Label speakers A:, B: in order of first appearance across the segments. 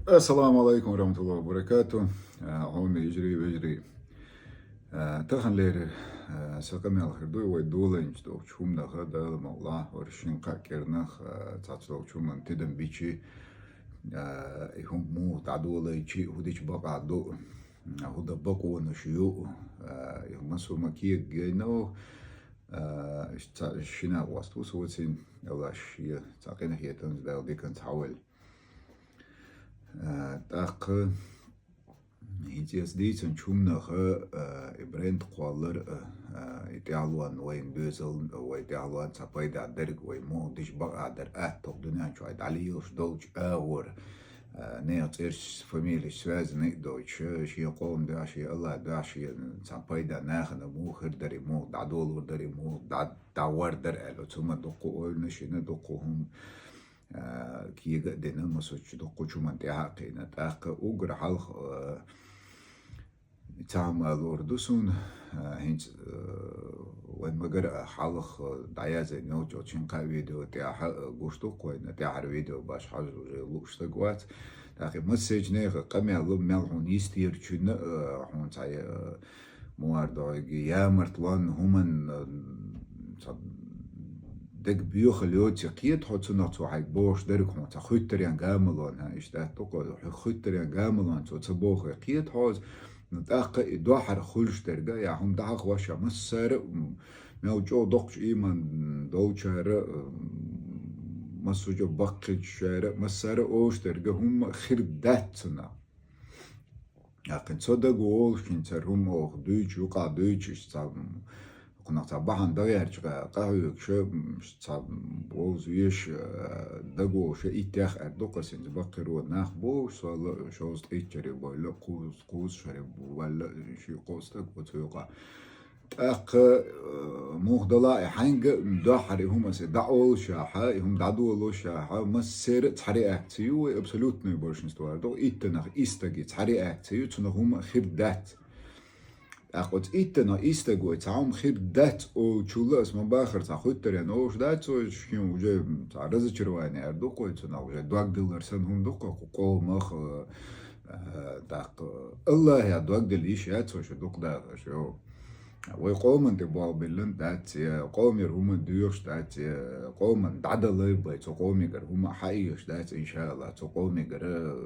A: السلام عليكم ورحمة الله وبركاته. هون يجري ويجري. تخن لير سقم الخردوي ودولنج دو شوم نخدا المولاه ورشين قاكرنخ تاتلو شوم انتدم بيشي هم مو تعدولة يشي هوديش بقى دو هودا بقو ونشيو هم مسو مكيه جينو شنا واستو سوتين الله شيء تاقين هي تنزل دي كنت حاول تاق هيتيس ديتن شومنخ إبرنت قوالر إتعلوان وين بيزل وإتعلوان تبايد درج ويمو ديش بقى در تقدنيان شوية عليوش دوج أور نيت إرش فاميلي سواز نيت دوج شي قوم داشي الله داشي تبايد ناخن مو خردري مو دعدول وردري مو دعوار در ألو ثم دقو نشينا دقوهم كي قدنا مسوتش دقو شو من تحقينا تحق أوجر حلق تعمل الأردوسون هنج وين مجرى حلق دعيازة نوجو تشنقا فيديو تاع قشتو كوين تاع فيديو باش حاجة لوش تقوات تاخي مسج نيخ قمي لب ملعون يستير شن هون تاع موارد يا مرتلان همن دك بيوخ اليوت كيت حطنا تو حق بوش درك هون تخوتريان جاملون ها إيش ده تقول خوتريان جاملون تو تبوخ كيت حوز نتاق دوحر خلش درجة يا هم دعق واشا مسر موجو دقش إيمان دوشر مسوجو بقج شر مسر أوش درجة هم خردتنا لكن صدق وول كنتر هم أو دوج وقع دوج كنا صباحا داير قهوة شو صاب بوز ويش دقو شو إيتاخ أردوق سنج بقر وناخ بو شو إيتشري ولا قوس شرب ولا شيء قوس تقو تيوقع أق مخدلا حنج داحري هم دعول شاحة هم دعدولو شاحة مسير تحري أكتيو أبسولوت نيبورشنز توارد إيتناخ إستجي تحري أكتيو تنهم خردات أخوت إيتنا إستجوي تعم خير دات أو تشولا اسمه باخر تاخد تريان أوش دات أو شكيم وجا تعرض شرواني أردو كوي تنا وجا دوق دلر سن هم دوق قو مخ تاق الله يا دوق دل إيش يات وش دوق دا شو ويقوم أنت بال بلن دات قوم يرهم ديوش دات قوم دعدل يبغى تقوم يقر هم حيش دات إن شاء الله تقوم يقر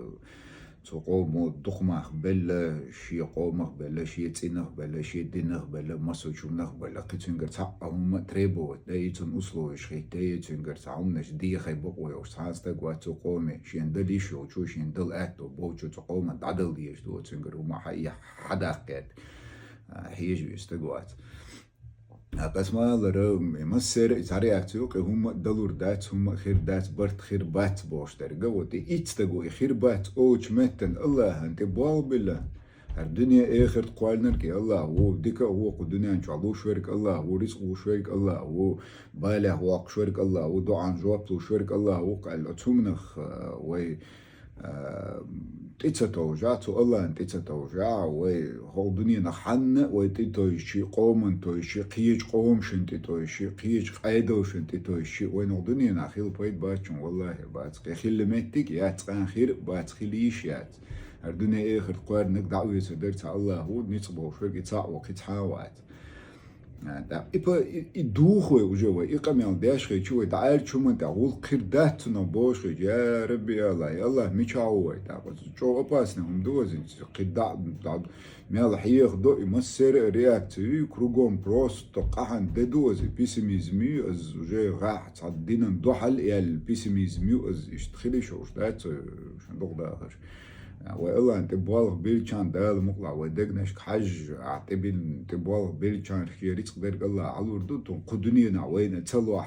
A: تقوم دخمة بلا شيء قومه بلا شيء تينه بلا شيء دينه بلا مسوجونه بلا قتنجر تعهم تريبو دايتون أصله شيء دايتونجر تعهم نش دي خيبقوا يوسعاس تقوى تقومه شين دليش وشو شين دل أكتو بوجو تقوم دعدل ديش دو تنجر وما حي حدا قد هيجي يستقوات قسمة لرم مسير تعري أكتو هم دلور دات هم خير دات برت خير بات باش درجة ودي إتستجو خير بات أوش متن الله أنت بوال بالله الدنيا آخر قوالنا كي الله هو ديك هو الدنيا إن شاء الله شرك الله هو رزق وشرك الله هو باله هو شرك الله هو دعاء جواب شرك الله هو قال أتمنخ وي تيتوجاتو الله أنت تيتوجا وهو دنيا نحن وتيتوشي قوم توشي قيج قوم شنتي توشي قيج قيدو شنتي توشي وين دنيا نخيل بيد باتشون والله باتقي خيل متك يا تقان خير باتقي ليشيات الدنيا آخر قوار نقدعو يسدرت الله هو نيتبو شوي تاع وقتحاوات دا إبا يدوخوا وجوا إقامة داش خي شو تعال شو من تعول قردات نبوش يا ربي يا الله يا الله ميشاوي تعال شو أباسنا هم دوزين قردات تعال مال حيخ دو يمسر رياكتيف كروجون بروس تقعن دوزي بيسيميزمي از وجا راح تصدينا دوحل يا البيسيميزمي از يشتخلي شو شتات شو نقدر آخر والله أنت بوالغ بيلشان دال مقلع ودقناش حج اعتبين تبوالغ بيلشان خيريت قدر الله على وردو قدني نعوين تلو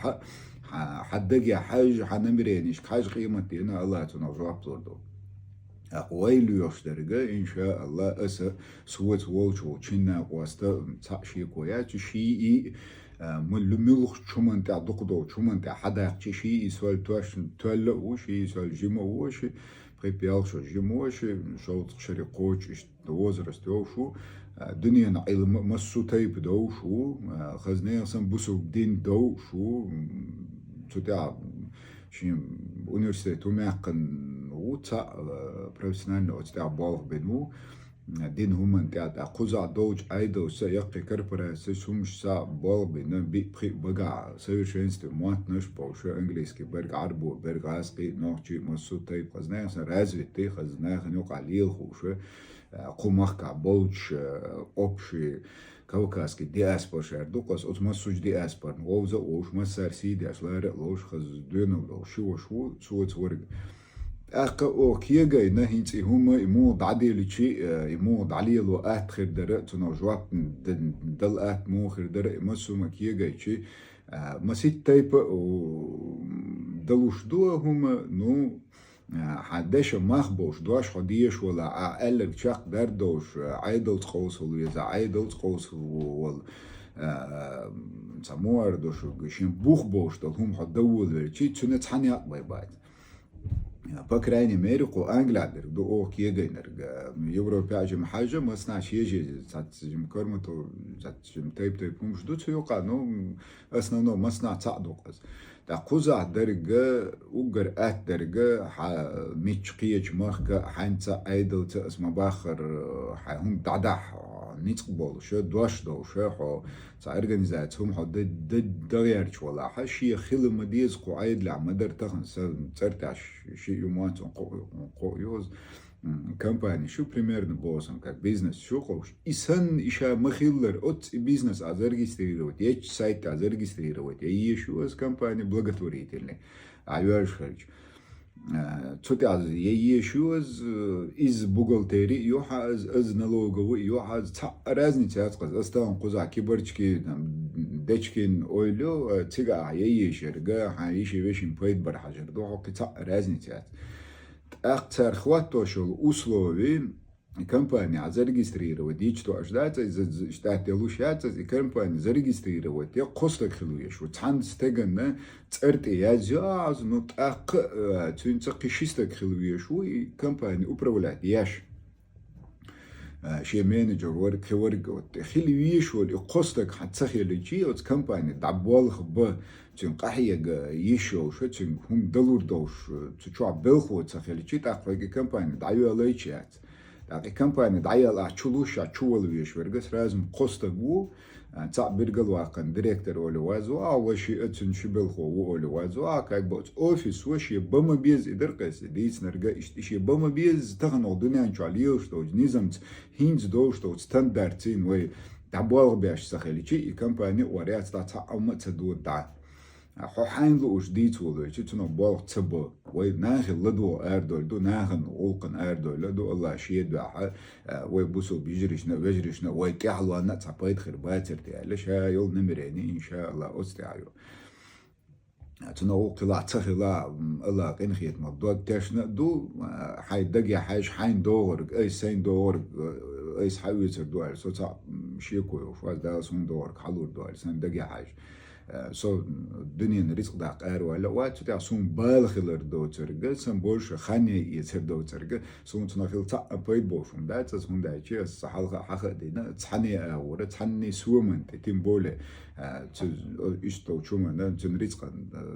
A: حدقي حاج حنمرينيش حاج قيمتي أنا الله تنجواب وردو أقويلو يشترقه إن شاء الله أسا سوت والشو تشينا واستا تاشي كويات شيء ملوخ شومن تاع دقدو شومن تاع حدا شيء سوال توش تولو وشي سوال جيمو وشي بريبيال شو جيموش شو تشري قوش دوزرس دوشو دنيا نعيل مسو تايب دوشو خزنين سن بوسو دين دوشو تتاع شيم أونيفرسيتي توماقن تا بروفيسيونال أتاع بالغ بينو دين هم انتاع قزع دوج عيدو سيقي كربرا سيسومش سا بالغ بينو بي بقع سيوشينست موات نشبو شو انجليسكي برق عربو برق عاسقي نوحجي مسو تايب خزناخ سن رازوي تي خزناخ نوقع ليل خوشو قومخ بولش أوبشي كوكاسكي دي أسبر شهر دوقس أتمسوج دي أسبر غوزة وش مسار سيدي أسلار لوش خز دينو لو شو سوت ورق أق أو كيجا نهيت هما يمود عدي لشيء يمود عليه لو أتخر درت نجوات دل أت مو خر درت مسو ما كيجا شيء مسيت تايب و دلوش دو هما نو حدش مخبوش دوش خديش ولا أقل شق دردوش عيدل تقوس ولا إذا عيدل تقوس ولا سموار دوش قشين بوخ بوش دل هم حدول شيء تسنة حنيا باي بكراني ميريكو أنجلادر دو أو كيجي نرجع يوروبيا جم حاجة ما صنعش يجي زات جم كرمتو زات جم تايب همش دو تيوقع نو أصلا نو ما صنع تعدو قز دا قزع درجة وجر درجة ميتش قيج مخك حنتا أيدل تأسم باخر هم دعدح نيتقبل شو دوش دو شو حو organizatie هم دغيرش ولا حشي خل مديز قاعد لعمدر تخن ترتاش شيء يومات قويوز كمباني شو بريميرن بوسن كاك بيزنس شو قوش إسان إشا مخيلر أوت بيزنس أزرجستريروت يج سايت أزرجستريروت يشو أز كمباني بلغتوريت اللي عيوش خرج تشوتي از يشو از بوغلتيري يوحا از نلوغو يوحا تا رازنيتي اتقز استان قزع كبرچكي دچكين اويلو تيغا يشرغا حيشي بيشين بيد برحجر دو حق تا رازنيتي اكثر خواتوشل условий компания зарегистрировать дичто аждать из штат лушать из компания зарегистрировать я костак хилуеш вот цан стегэн церт язяз ну так цинца кишистак хилуеш и компания управлять яш شي مانجر ورك ورك خلويش ولا قصدك حتسخيل شي او كمباني دبول خب تشن قحيه يشو شو تشن هم دلور دوش تشوا بلخو تسخيل شي تاخ كمباني دايو ليشات داقي كمباني دايل اتشلوشا تشولويش ورغس لازم قصدغو تاع بيرغل واقن ديريكتور ولا وازو وشي اتن شبلخو ولا وازو كاك بوت اوفيس وشي بما بيز ادرقس ديس نرجع اشي بما بيز تغنو دنيا نشاليوش تو نظامت هينز دوش تو ستاندردين وي دابول بيش سخيلي شي كمباني وريات تاع امه تدور دا حين لوش ديت ولا شي تنو بالغ تبو وي ناخي لدو اردول دو ناخن اولقن اردول لدو الله شي دعا وي بوسو بيجريشنا وي كحلو انا تعبيد خير باتر تاعلش يول نمريني ان شاء الله استعيو تنو قلا تخلا الله قين خيت مدو تاشنا دو حي دقي حاج حين دور اي سين دور اي حاويتر دول سو تا شيكو وفاز داسون دور حلور دول سين دقي حاج سو الدنيا رزق داق ولا وات تاع سون بالخلر دو ترجع سن بوش خاني يتر دو ترجع سون تنافيل تاع بيد بوشون دات سون دايتشي الصحه حق دينا تحني اور تحني سومن تيم بوله اشتو تشومن تنرزق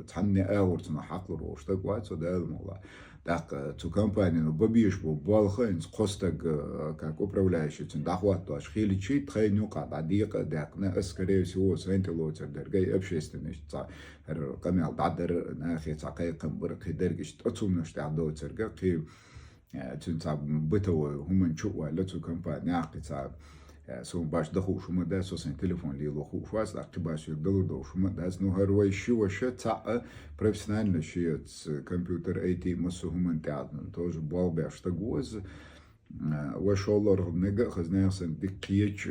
A: تحني اور تنا حق روش تقوات سو ده الموضوع داق تو كومباني نو ببيش بو بالخين قصتك كاك управляющий تن دخوات دوش خيلي شي تخينو قاعد دقيقه داقنا اسكري سو سنت لوتر درجه ابشيستنش تاع قمال دادر ناخي تاع قيقم برق درجش تطوم نش تاع دو ترجه قي تن تاع بتو هم نشو ولا تو كومباني عقي تاع سو باش دخو شو مدا سو سن تليفون لي لو خو فاس باش يقدروا دو شو مدا نو هروي شو وش تاع بروفيسيونال شي كمبيوتر اي تي مسو هم تاع توج بول باش تغوز وشولر نيجا خزناه سن ديكيتش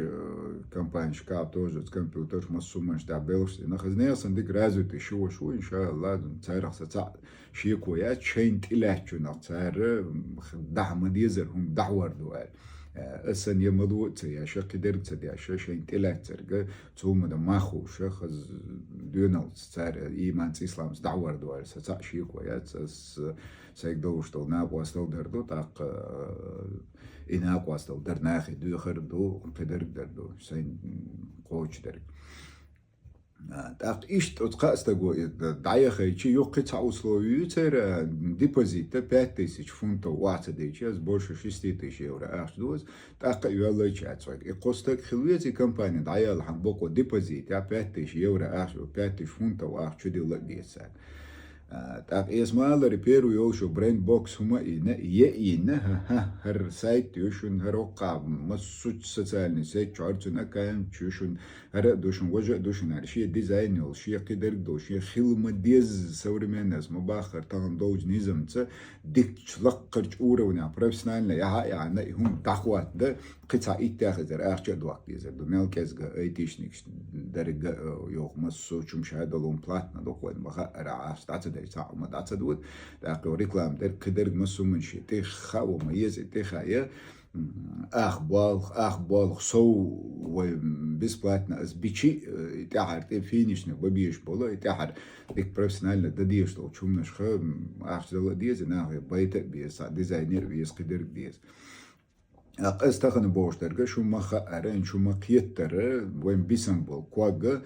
A: كامبانش كا توج كمبيوتر مسو مش تاع بيلش انا خزناه سن ديك رازوتي شو ان شاء الله تاع تاع شي كويات شين تلاچو نتاع دعم ديزر هم دعور دوال أصلا يمضو تيا شق درت تيا شين تلات ترجع توم ده ما خو شخص دينال تار إيمان إسلام دعوة دوار ستاع شيء كويس سيقدوش تو ناقواس تو دردو تاق إناقواس تو در ناخي دو خردو قدر دردو سين قوش درج так ишт отқастаго даехайчи юқица условию цера депозита 5000 фунтов уацады сейчас больше 6000 евро ахдуз так юаллайчи ацвак и қостак хилвези компания даял хамбоко депозит я 5000 евро ахду 5000 фунтов ах чудила диеса так اسمال ريبيرو يوشو برين بوكس هما إينا هر سايت يوشون هر وقع مسوج سوشيالني سايت شعرتنا كان تشوشون هر دوشون وجه دوشون هر شيء ديزاين يول شيء قدر دوشي خيلم ديز سورمين ناس مباخر تان دوج نظام تس ديك لقرج أورونيا بروفيشنال يعني هم دخوات ده قطع إتاخذ أخشى دوق ديزر دو ملكز أيتيشنيكش درج يوم مسوج مشاهدة لون بلاتنا دوقون بخا رعاش تعتد ساعة ما تعتدود تاقو ريكلام در كدر مسو من شيء تخا وميز تخايا أخبار سو وبسبلاتنا أز بيشي تاعر تفينيشنا ببيش بولا تاعر ديك بروفيشنال دديش تو شوم نشخ أخذ ديز ناقي بيت بيس ديزاينر بيس قدر بيس أستخدم بوشترجة شو ما خارن شو ما قيتر وين بيسنبول كواجا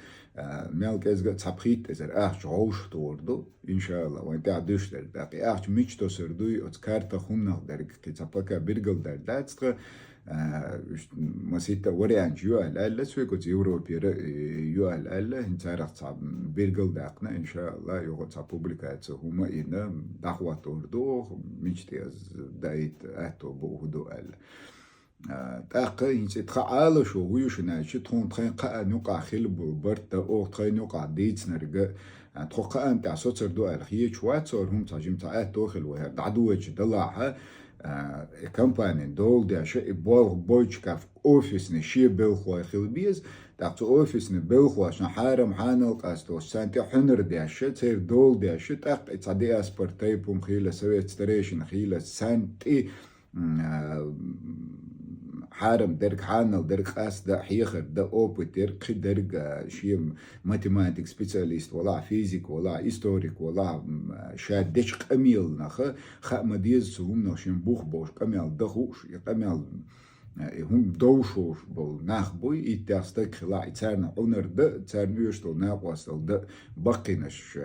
A: ملك إزجا تبخيت إزر عوش توردو إن شاء الله وين تعدش در دقي ميش تسردوي أتكارت خمنا درك كتابك بيرجل در داتسك مسيتا وريان يوال ألا سويكوت يوروبير يوال ألا هنتارك تاب بيرجل داقنا إن شاء الله يوغو تاب بوبليكات هما إنا دعوة توردو ميش تيز دايت أتو بوهدو ألا تاقا ينسي تخعال شو ويوش ناشي تخون تخين قا نوقع خيل برتا أو تخين نوقع ديتس نرجع تخوقا أنت عصوت سردو ألخيه شوات صار هم تاجم تاعت توخل وها دعدوش دلعها كمباني دول دي عشاء بولغ بوش كاف أوفيس نشي بلخوا خيل بيز تاقا أوفيس نبلخوا عشان حارم حانل قاستو سانتي حنر دي عشاء تير دول دي عشاء تاقا تصدي أسبرتايبهم خيلة سويت ستريشن خيلة سانتي حارم درك حانل درك خاص دا حيخر دا اوبو درك درك شيء ماتيماتيك سبيشاليست ولا فيزيك ولا هيستوريك ولا شادش قميل نخ مديز سهم نخشين بوخ بوش قميل دخوش قميل هم دوشوش بول ناخ بوي إتاستك خلا إتارنا عنر دا تارنا يشتو ناقواستل دا بقينش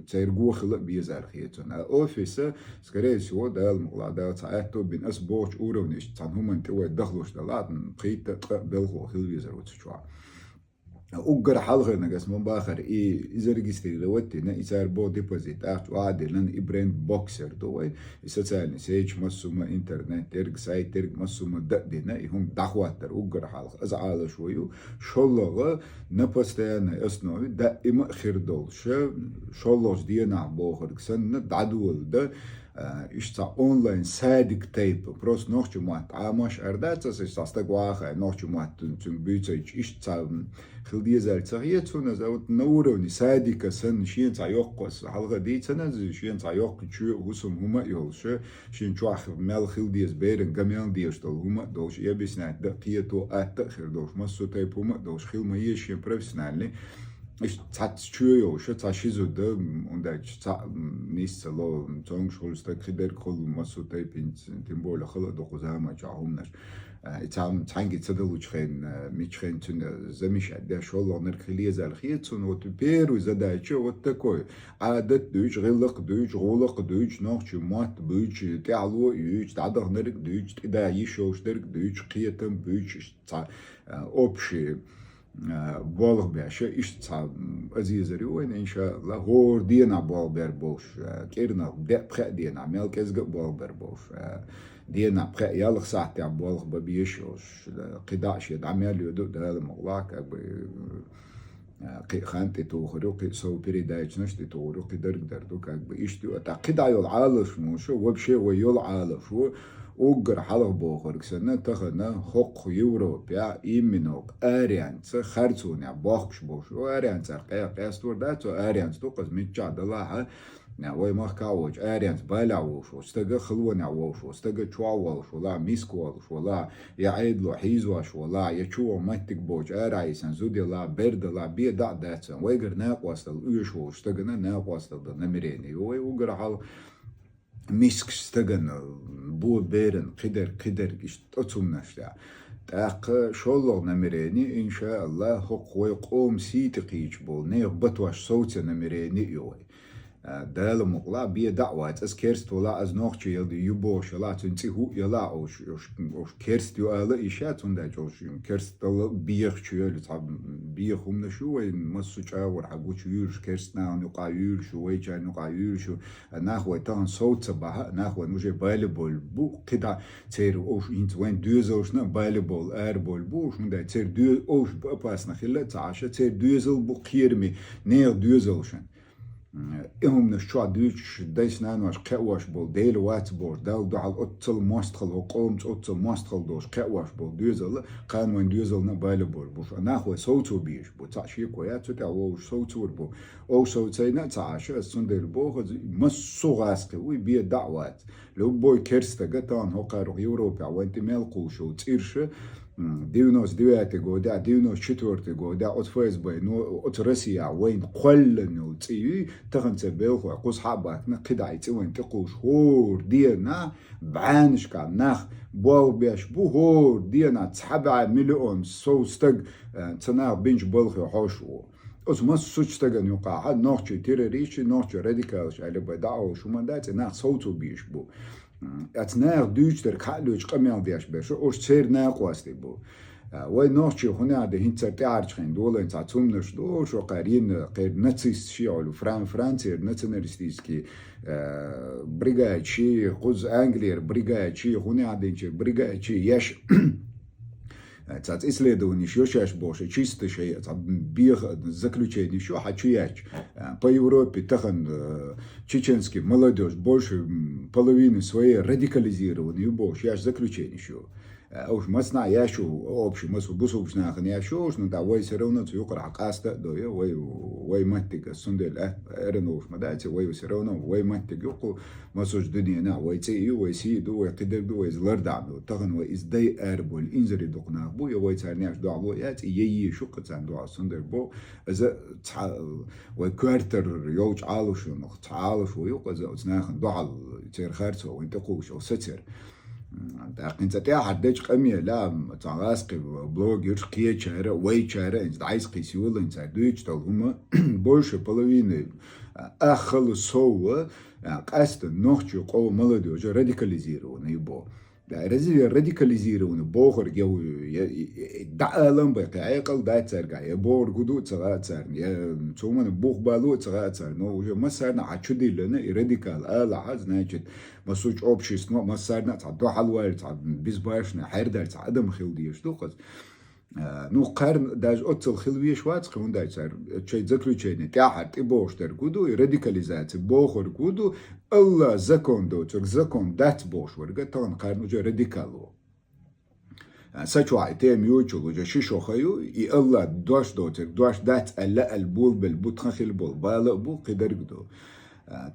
A: تيرجو خلا بيزار خيتون أوفيسا скорее всего да المغلا دا تعاتو بين أسبوع أورونيش تان هم انتوا دخلوش دلات قيت بلغو خل بيزار وتشوا أوجر حلقة نجس من باخر إذا رجستري لوتنا إذا بو ديبوزيت أخت وعادلن إبراهيم بوكسر دوي إستسألني سيج مسوما إنترنت ترك سايت ترك مسوما دقدنا هم دعواتر أوجر حلقة أزعل شويو شلغة نبستينا أسنوي دائما خير دولش شلغ دينا بوخر كسنة دعدول ده إشتا أونلاين سادك تايب بروس نوخ جمعت عامش أرداتس إشتا استقواخا نوخ جمعت تنبيتش إشتا خلدي زال تغيير سنة زاوت نوروني سادك سن شين تعيقس حلقة دي سنة شين تعيق شو غسم هما يولش شين شواخ مال خلدي زبيرن جميل ديشتل هما دوش يبسنا دقيتو أتأخر دوش مسو تايب هما دوش خيل ما يشين بروفيشنالي ich tat tschüyo ich tat shizu de und ich tat nicht so zum schulst der kider kol masu taipin timbol khala do khuzama jahum nas itam tangi tsadlu chren michren tun zamish da shol ner khiliz al khiyt sun ot peru zadachi вот такой عادت دوج غلق دوج غلق دوج noch chmat buch ta'lu yuj tadar ner دوج da yishosh der دوج qiyatam buch общий بالغ باشا إيش تصاب أزيزري وين إن شاء الله هو دينا بالبر بوش كيرنا دبخ دينا ملك إزق بالبر بوش دينا بخ يالخ ساعتي بالغ ببيشوش قداش يدعمل يدو ده المغلاق قي خانتي توخرو قي سو بريدايش نشتي تورو قي درك دردو كاك بإشتو قدا يول عالش موشو وبشي ويول عالشو أوجر حلق بوخر كسنة تخنا حق يورو بيا إيمينوك أريانس خرطوني باخش بوش وأريانس قياستور داتو أريانس توقز ميتشا دلاها ناوي مخكاوج أريانس بالاوش واستجا خلونا ووش واستجا تشواوش ولا ميسكوالش ولا يعيدلو حيزواش ولا يشوا ماتك بوج أرايسن زودي لا برد لا بيدا داتسن ويجر ناقواستل ويشو استجنا ناقواستل نمريني وي أوجر حلق ميسك استجن بو بيرن قدر إش تطم نشتا تاق شولغ نمريني إن شاء الله حق ويقوم سيتقيج بول نيغ بطوش صوت نمريني يوي دال مقلا بيه دعوات از كيرست ولا از نوخش يلدي يبوش لا تنتي هو يلا اوش كيرست يو الا ايشات ونداج اوش كيرست بيخ شويل صاب بيخ هم نشوي مسوچا ور حقوش يورش كيرست نا نقا يورش ويچا نقا يورش ناخو تان صوت صباح ناخو نوجي بالبول بو كدا تير اوش انت وين دوزوش نا بالبول ايربول بوش وندا تير دو اوش باسنا خله تعاش تير دوزل بو قيرمي نير دوزوشن إهم نشوا دوش دايس نانوش كأوش بول ديل وات بور دال دو على أطل مستخل وقومت أطل مستخل دوش كأوش بول دوزل قان وين دوزل نبايل بول بوش ناخو صوتو بيش بو تعشي كويات تعوش صوتو بو أو صوتينا تعاش السندل بو مسو غاسقي وي بيه دعوات لو بوي كيرستا قطان هو قارو يوروبيا وانت ملقوشو تيرش ديونوس ديواتي غودا ديونوس شتورتي غودا أطفايز باي نو أطرسيا وين قل نو تيوي تغنت بيلخو قوس حابك نقدا عيتي وين تقوش هور دينا بعانش كان ناخ بواو بيش بو هور دينا تسحبع مليون سوستق تناغ بينش بلخو حوشو أس ما سوتش تغن يقع نوخشي تيريريشي نوخشي راديكالش على بداو شو من دات ناخ صوتو بيش بو اتناغ دوش در كالوش قميال دياش بيش اوش تسير ناقواستي بو وي نوشي هنا ده هنتر تعرج خين دولا انت تسومنش دوش وقارين قير نتسيس شيعلو فرانسير نتسنرستيسكي بريغايت شي قوز انجلير بريغايت شي هنا دينشي بريغايت شي يش تاع исследований шёшаш больше чисто шея там бег заключение шо хачияч по Европе тахан чеченский молодежь больше половины своей радикализированы больше яш заключение шо اوش مصنع ياشو اوبش مسو بوسو بشنا خن ياشوش نتا وي سيرونا يقرا قاستا دو وي ماتيك السندل ارنوش مداتي وي سيرونا وي ماتيك يقو مسوج دنيا نا وي تي وي سي دو وي قدر دو وي زلردا دو تغن وي از داي اربول انزري دقنا بو وي تارنياش دو علو يات يي شو قتان دو السندل بو از وي كوارتر يوج عالوش نخ تعالوش ويقز اتناخن دو على تير خارتو وانت قوش او ستر داقين تتيا حدش قمية لا تعاسقي بلوجر قية شهرة وي شهرة انت عايز قيسيول انت دويش تلهما بولش بلوين اخل سوى قاست نوخش قو ملدو جو راديكاليزيرو نيبو راديكاليزيرو بوخر جو دعالم بقى عقل دا ترجع يا بور قدو تغاتر يا تومن بوخ بالو تغاتر نو جو مسارنا عشدي لنا راديكال عاز ناجد مسوج اوبشيس نو مسارنا تعدو حلوار تعد بيزباشنا حيردر تعدم خلديش دوقت نو قرن داج اوتل خلويش وات قون داج صار شيء заключение تاع تبوش در قدو راديكاليزات بوخر قدو الله زكون دو زكون دات بوش ورقه تون قرن جو راديكالو سچوا تي ميوچو جو شيشو خيو اي الله دوش دوتر دوش دات الا البول بالبوتخل بول بالا بو قدر قدو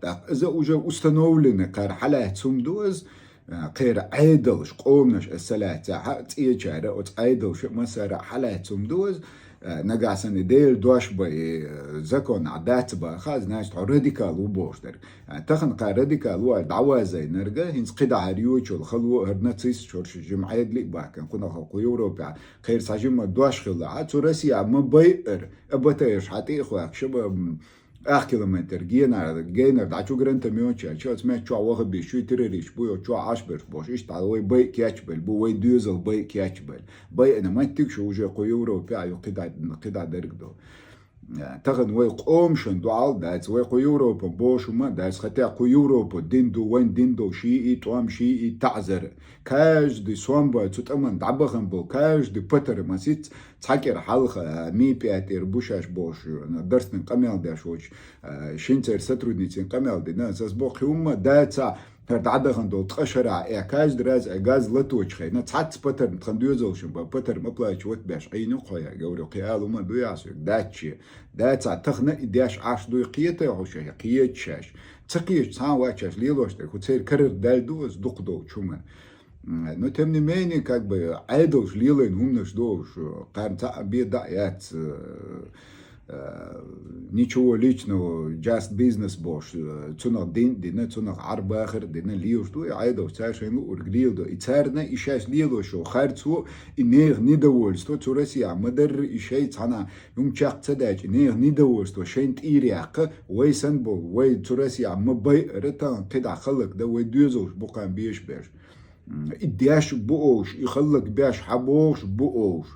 A: تا اذا وجا استنولنا قر حلا تسمدوز قير عيدلش قومنش السلاة تاعها تيجارة وتعيدلش مسارة حالاتهم دوز نقاسن ديل دوش باي زكون عدات با خاز ناش تعو راديكال وبوشتر تخن قا راديكال وارد عوازي نرقا هنس قدع هريوش والخلو هرناتيس شورش جمعيد لي باكن قنا خلقو يوروبيا خير ساجم دوش خلا عطو راسيا ما بايقر ابتايش حتى اخواك شبا كيلومتر جينر دعشو جرنت ميوتشا شو اسمه شو واحد بيشوي تريش بو شو عشبر بوش إيش تعالوا باي كاتشبل بو وي دوزل باي كاتشبل باي أنا ما تكشو وجه قيورو بيعيو قدع درج دو تغن وي قومشن دوال دايس وي قيورو بوش وما دايس خطا قيورو ديندو وين ديندو شيء توام شيء تعذر كاج دي سوامبا تتأمن دعبخن بو كاج دي بتر مسيت تحكر حلقة مي بياتير بوشاش بوش درسن قميل داشوش شينتر سترودنيتين قميل دي ناس اسبوق هما داتا تعدخن دول تقشرع كاج دراز غاز لتوش خينا تحت بتر تخندوزوشن بتر مبلاش وات باش عينو قيا جورو قيال وما دو ياسو داتشي داتا تخنا داش عاش دو قيته وشي قيت شاش تقيش تسان واتشاش ليلوش تكو تسير كرر دالدوز دقدو شوما но тем не менее, как бы, айдолш лилайн умнаш дош, карнца бедает ничего личного, just business бош, цунах дина, цунах арбахер, дина лиушту, и айдо, цашен урглиудо, и царна, и шаш лиудошо, харцу, и нех недовольство, цурасия, мадер, и шей цана, чак цадач, и нех недовольство, шейнт ириака, вейсан бол, вей цурасия, мабай, ретан, кида халак, да вей дюзош, букан беш. إدياش بوش يخلق بياش حبوش بوش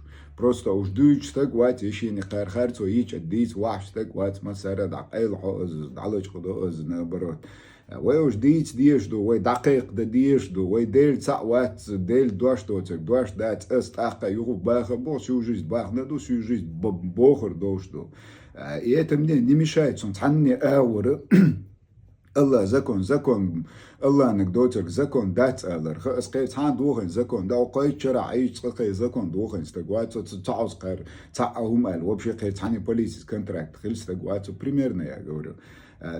A: просто уж дүйч так вать ещё не хархар то ич дис ваш так вать масара да айл хоз далоч худо з наоборот وي уж дийц диеш до وي دقيق да диеш до وي дел ца вать дел дуаш то цек дуаш да цэст аха югу баха бо всю жизнь бах на всю жизнь бохор дош до и это мне не мешает он цанне аур الله زكون الله انك دوتك زكون دات الر خاص قيت هان دوخن زكون دا قيت شرع ايش قيت زكون دوخن استقوات تعوز قير تعهم ال وبشي قيت هاني بوليس كونتراكت خل استقوات بريميرنا يا غورو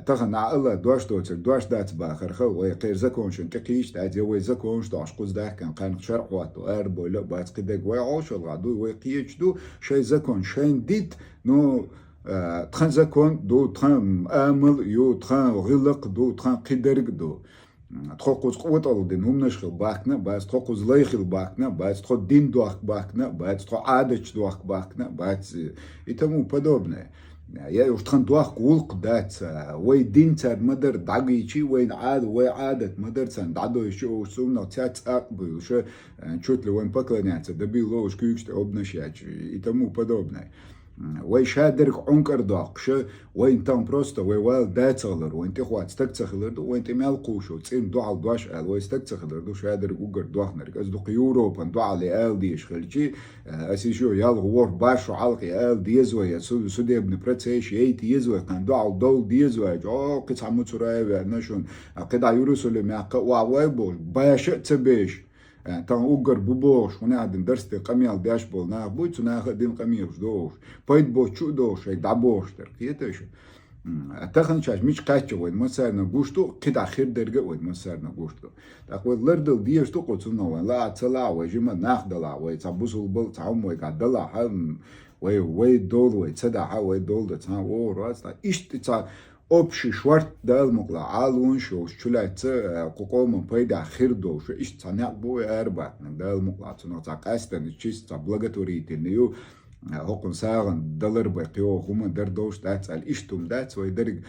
A: تخن الله دوش دوتك دوش دات باخر خو ويقير زكون شن تقيش دا وي زكون داش قوز دا كان شرع واتو ارب ولا بات قدك وي عوش الغدو ويقيش دو شي زكون شين ديت نو تخن زكون دو تخن امل يو تخن غلق دو تخن قدرق دو تخوز قوت الدين هم نشخل باكنا باز تخوز لايخل باكنا باز تخو دين دوخ باكنا باز تخو عادش دوخ باكنا باز и тому подобное. Я уж тхан دوخ قولق دات وي دين تار مدر داغيچي وي عادت مدر تان دادو شو سومنا تات اقبل شو чуть ли он поклоняться добило уж кючт обнашач и тому подобное. وي شادرك عنكر داقش وين تام بروستا وي وال داتلر وين تخوات استكتخلر وين تمال قوشو تسين دوال دوش ال وي استكتخلر دو شادرك اوغر دوخنر از دو يوروبا دوال ال ديش خلجي اسيشو يال غور باشو علقي ال ديزوي سودي ابن برتسيش ايت يزوي كان دوال دول ديزوي او قطع متراي نشون قطع يوروسل ماق واويبو باش تبيش تان اوغر بوبوش ونادن درستي قميال داش بول نا بويتو نا دين قميوش دوش بايد بوشو دوش اي دابوش تركيتش تخن شاش مش قاچو وين مسارنا غوشتو قد اخر درجه وين مسارنا غوشتو تاخو لردل ديشتو قوتنو لا تلا وجما ناخدلا وي تبوسل بل تعم وي قدلا هم وي دول وي تدا وي دول تا و راس اشت общий шварт дал могла алун шо чулайца коком пайда хир дош иш цаняк бой арбат дал могла цуна цакастан чисто благотворительную هوكن ساغن دلر بقيو هما دردوش داتس الاشتم داتس ويدرج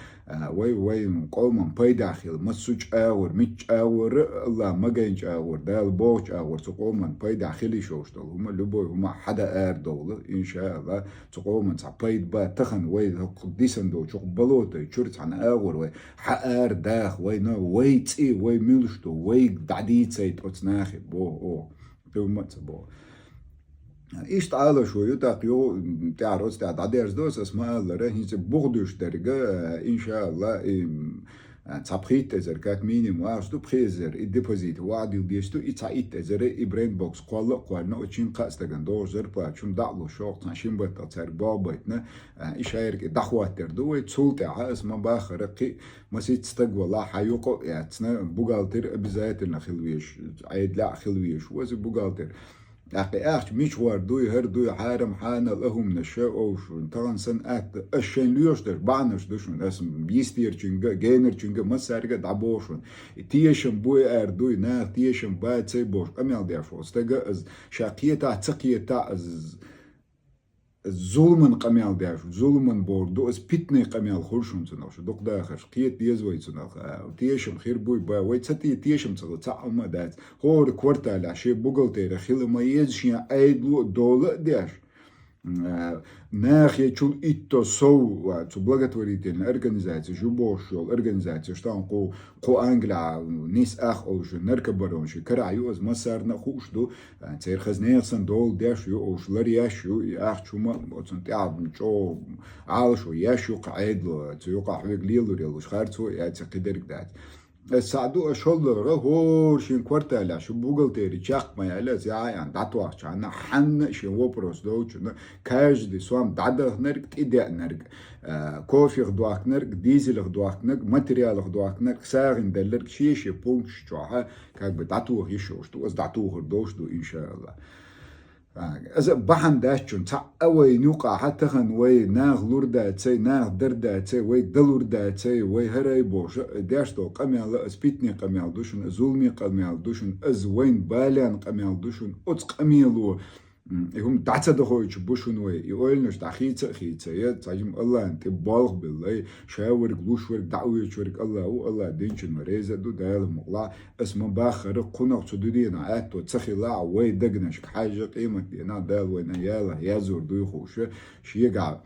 A: وي قوم باي داخل مسوج اور ميتش اور الله ما جينج اور دال بوش اور تقوم باي داخلي شوشتل هما لبوي هما حدا ار دول ان شاء الله تقوم بايد با تخن وي قديسن دو شو بلوت شرط عن اور وي حار داخ وي نو وي تي وي ميلشتو وي دعديتسيت اوتناخي بو تو مات بو إيش تعالى شو يتاقيو تعرض تعديرز دوس اسمها لره بوردوش درجة إن شاء الله تبخيت زركات مينيم واشتو بخيزر الديبوزيت وعد يديشتو إتعيت زر إبرين بوكس قالنا وتشين قاس تجن دور زر باشون دعلو شوق تنشين بتتصير بابتنا إيش هيرك دخوات تردو وتسولت على اسمه باخرقي مسيت استقبل الله حيوقو يعني بوغالتر بزايت خلويش عيد لا خلويش وز بوغالتر أخي مش واردوي هردوي حارم حانا لهم نشاء أوشو طبعا سن أشين ليوشتر بعنش دوشون اسم بيستير چنگا جينر چنگا مسارگا دعبوشون تيشن بوي أردوي ناخ تيشن بايت سي بوش أميال ديشو استقا از شاقيتا تقيتا از ظلمن قميال داش ظلمن بوردو اس بيتني قميال خورشون تناش دوق داخش قيت ديزوي تناخ تيشم خير بوي با وي تتي تيشم تغ تعما دات هور كوارتال عشي بوغلتي خيل ما يزشيا ايدلو دولة داش ناخي чул итто соу цу благотворительная организация жубошол организация штан ко англя нис ах ош наркобаронши караюз масарна хушду цер хазнеерсан дол дэш ю ошлар яшу ах чума оцун тяд чо алшо яшу қайдло цу юқахвиг лилурил шхарцу яц қидерг дат ساعدو اشول هو شين كوارتالا شو بوغلتيري تشاق ما يالا زيان داتواخ چانا حن شين وبروس دو چنا كاج دي سوام دادا نرك تيدا نرك كوفي غدواك نرك ديزل غدواك نرك ماتريال غدواك نرك ساغن دلرك شيشي بونش چوها كاك بداتوخ يشوش دو از داتوخ دوش دو ان شاء الله أز بحن داشون تا أوي نوقع حتى خن وي ناغ لوردا تسي ناغ دردا تسي وي دلوردا تسي وي هراي بوش داشتو قميال أسبيتني قميال دوشن أزولمي قميال دوشن أز وين بالان قميال دوشن أتس قميلو هم تعتد خويش بوشون وي يقول نش تخيت خيت يا تاجم الله أنت بالغ بالله شاورك لوشورك دعوي شورك الله هو الله دينشن مريزة دو دايل مقلا اسمه باخر قناق تدودين عاتو تسخي لا وي دقنش حاجة قيمة دينا دايل وين يالا يازور دو خوش شيقع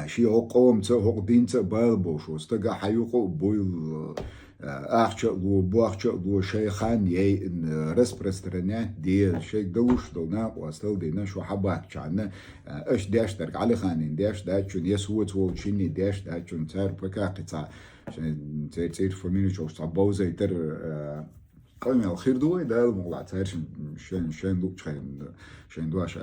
A: شي قوم تسوق دين تبال بوش واستقع حيوقو بويل أخشى بوخشى شيخان يي إن رسبرسترنات دي شيء دلوش دلنا واستل دينا شو حباك كأنه إيش داش ترك على خانين داش داشون يسوت وشيني داش داشون تار بكا قطع عشان تصير فمينو شو صبوا زي تر قوم الخير دوي ده الموضوع تعرف شان لوك شان دواش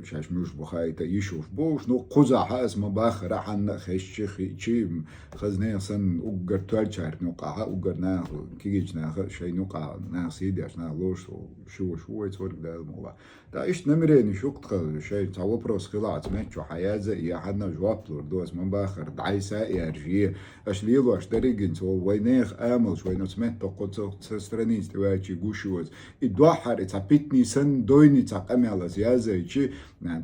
A: شاش مش بخاي يشوف بوش نو قزع حاس ما باخر عن خش شي خزنه سن اوجر توالشار نوقع اوجرنا كيجنا شي نوقع ناس سيدي عشان لوش شو يتصور ده الموضوع ده ايش نمرين شو شيء تعو بروس خلاص ما شو حياه زي حنا جواب لور دوس من باخر دعيسه يرجي اش ليلو اش دريجن سو وينيخ امل شوي نسمت تقص تسترنيز تواجي جوشوز الدوحر تابيتني سن دويني تقامي على زيازة شيء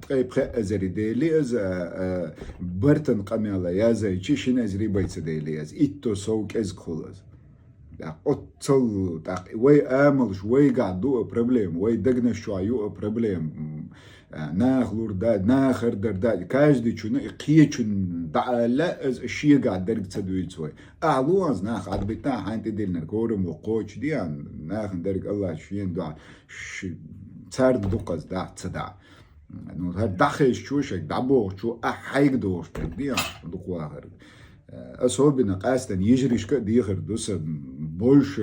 A: تقيب خي أزري ديلي أز برتن قامي على يازة شيء شين أزري بيت ديلي أز إتو سوق أز خلاص أتصل وي آمل شوي قاعد دو بروبليم وي دقنا شويو بروبليم ناخ لور داد ناخر درداد كاج دي شنو قيچن لا از شي قاعد درك تدوي شوي اعلوز ناخ عاد بتاع حانت ديلنا كورم وقوش دي ناخ درك الله شين دعاء صار دقز دا تصدع انه هاد داخل شو شك دعبو شو احيق دوش دي دقوا اخر أصوبنا قاستن يجريش كديخر دوس بولش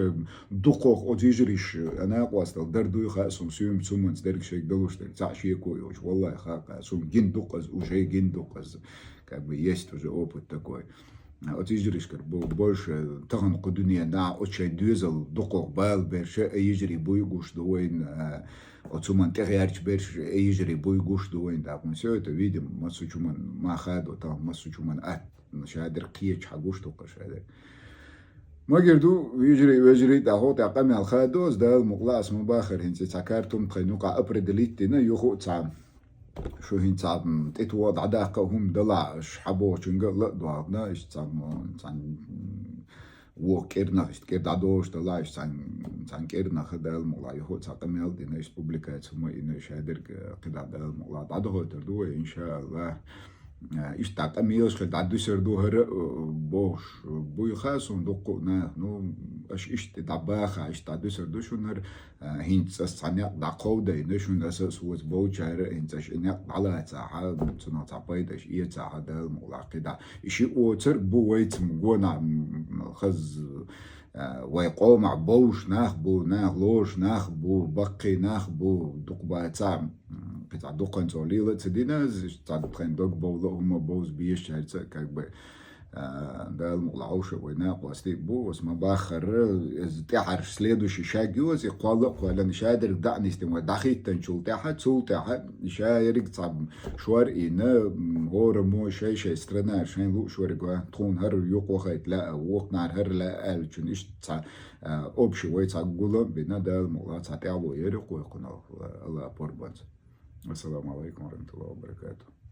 A: دقوق أو يجريش أنا قاستل دردو يخاسم سيوم سومنس درك شيء دلوش درك تعشي كويوش والله خاقة سوم جن دقز وشيء جن دقز كابي يست وجا أوبو تكوي أو تيجريش كر بولش تغن قدنيا نا أو شيء دوزل دقوق بال برش يجري بويقوش دوين أو تسمن تغيرش برش يجري بويقوش دوين دا مسوي تفيدم ما سوچمن ما خادو تا ما سوچمن مش قادر قيش حقوش توقش هذا ما قردو يجري دهو تعقمي على الخادوز ده المقلاع اسمه باخر هنسي تاكارتم تخينوقع أبردليتنا يخو تعم شو هين تعم تتوض عداقهم دلعش حبو شنقل لا دوابنا ايش تعم وكيرنا ايش كير دعدوش دلعش تعم كيرنا خدا المقلاع يخو تعقمي على دينا ايش بوبليكات سمو إنه شادر قدع ده المقلاع دعدوه تردوه إن شاء الله إيش تعتميوش خد عدو سردو هر بوش بوي خاسون دقو نو إيش تدعباخا إيش تعدو سردو شون هر هين تسعني دعقودة إنشون أساس وز بوش هر هين تش إنك على تاعها تنا تعبايدش إيه تاعها ده الملاقدة إيش أوتر بو ويت مقونا خز ويقوم بوش ناخ بو ناخ لوش ناخ بو بقي ناخ بو دقبا تاع قطع دقن توليلة تدينا تاع دقن دق بوضا هما بوز بيش هرتا كاك ده المقلعوشة ويناق واستيق بو اسمه باخر تاعر سليدوش شاقيوز يقوالق ولا نشادر دعني استموا دخيت تنشول تاعها تسول تاعها شايرق تصاب شوار إينا غور مو شي استرنا شين لو شوار تخون هر يوقو خيط لا ووق نار هر لا آل چونيش تاع أوبشي وي تاع قولم بنا ده المقلع تاع تعلو يرق ويقنا الله بوربانز. السلام عليكم ورحمة الله وبركاته.